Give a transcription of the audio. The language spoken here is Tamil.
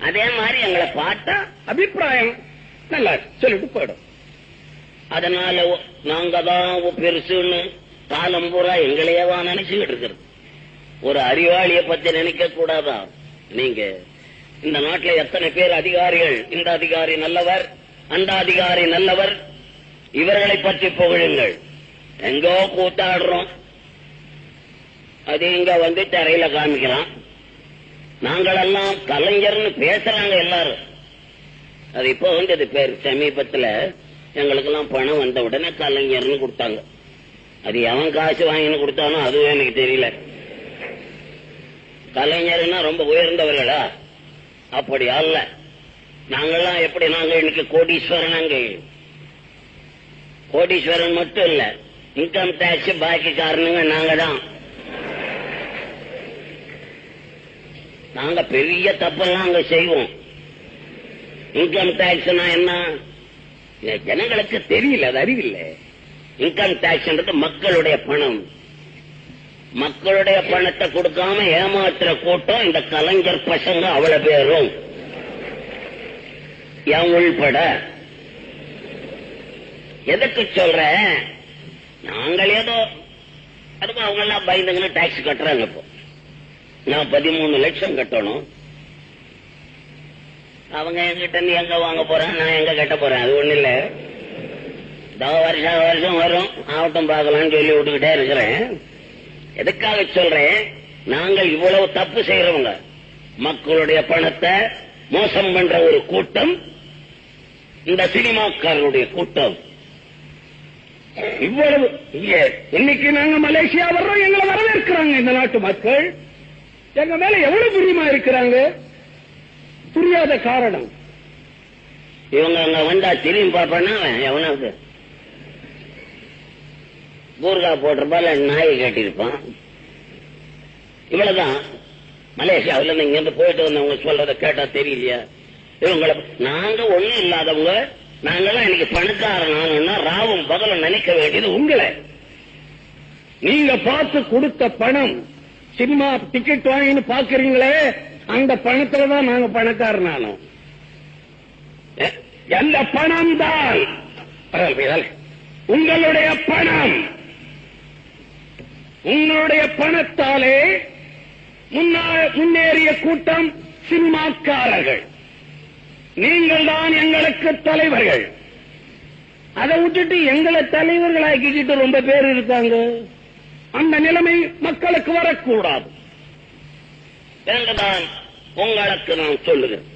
அதே மாதிரி எங்களை பார்த்தா அபிப்பிராயம் நல்லா சொல்லிட்டு போயிடும். அதனால நாங்க தான் பெருசுன்னு காலம் பூரா எங்களையவா நினைச்சுக்கிட்டு இருக்கிறது. ஒரு அறிவாளிய பத்தி நினைக்க கூடாதா? நீங்க இந்த நாட்டில் எத்தனை பேர் அதிகாரிகள், இந்த அதிகாரி நல்லவர், அந்த அதிகாரி நல்லவர், இவர்களை பற்றி புகழுங்கள். எங்கோ கூத்தாடுறோம், அது இங்க வந்து தரையில காமிக்கலாம். நாங்களெல்லாம் கலைஞர்னு பேசுறாங்க எல்லாரும். அது இப்ப வந்தது பேர். சமீபத்துல எங்களுக்கெல்லாம் பணம் வந்த உடனே கலைஞர்னு கொடுத்தாங்க. அது எவன் காசு வாங்கின்னு கொடுத்தானோ அதுவும் எனக்கு தெரியல. கலைஞர்னா ரொம்ப உயர்ந்தவர்களா? அப்படி அல்ல. நாங்கெல்லாம் எப்படி, நாங்க இன்னைக்கு கோடீஸ்வரன். கோடீஸ்வரன் மட்டும் இல்ல, இன்கம் டாக்ஸ் பாக்கி காரணங்க நாங்க தான். நாங்க பெரிய தப்பெல்லாம் அங்க செய்வோம். இன்கம் டாக்ஸ்னா என்ன ஜனங்களுக்கு தெரியல, அது அறிவில்லை. இன்கம் டாக்ஸ் மக்களுடைய பணம். மக்களுடைய பணத்தை கொடுக்காம ஏமாற்றுற கூட்டம் இந்த கலைஞர் பசங்க அவ்வளவு பேரும், என் உள்பட. எதுக்கு சொல்ற, நாங்கள் ஏதோ அதுவும் அவங்க எல்லாம் பயந்துங்கன்னு டாக்ஸ் கட்டுறாங்க. இப்போ நான் 13 லட்சம் கட்டணும். அவங்க என்கிட்ட நீ எங்க வாங்க போறேன், நான் எங்க கட்ட போறேன், அது ஒண்ணு இல்ல. வருஷம் வரும், ஆவட்டம் பார்க்கலாம்னு சொல்லி விட்டுக்கிட்டே இருக்கிறேன். எதுக்காக சொல்றேன், நாங்கள் இவ்வளவு தப்பு செய்யறவங்க, மக்களுடைய பணத்தை மோசம் பண்ற ஒரு கூட்டம் இந்த சினிமாக்காரருடைய கூட்டம். இவ்வளவு இன்னைக்கு நாங்க மலேசியா வர்றோம், எங்களை வரவேற்கிறாங்க இந்த நாட்டு மக்கள். எங்க மேல எவ்வளவு பிரியமா இருக்கிறாங்க. புரியாத காரணம், இவங்க அங்க வந்தா திரும்பி பார்ப்பேன்னா எவனாவது கூர்கா போட்டிருப்பான், நாயை கட்டிருப்பான். இவ்வளவுதான். மலேசியாவில இருந்து இங்க இருந்து போயிட்டு வந்தவங்க சொல்றத கேட்டா தெரியலையா? இவங்களை நாங்க ஒண்ணும் இல்லாதவங்க, நாங்கெல்லாம் இன்னைக்கு பணக்காரனா ராவும் பகலும் நினைக்க வேண்டியது உங்களை. நீங்க பார்த்து கொடுத்த பணம், சினிமா டிக்கெட் வாங்கின்னு பாக்குறீங்களே, அந்த பணத்துலதான் நாங்க பணக்காரனானோம். அந்த பணம் தான் உங்களுடைய பணம். உங்களுடைய பணத்தாலே முன்னேறிய கூட்டம் சினிமாக்காரர்கள். நீங்கள் தான் எங்களுக்கு தலைவர்கள். அதை விட்டுட்டு எங்களை தலைவர்களாக்கிட்டு ரொம்ப பேர் இருக்காங்க. அந்த நிலைமை மக்களுக்கு வரக்கூடாது என்றுதான் உங்களுக்கு நான் சொல்லுகிறேன்.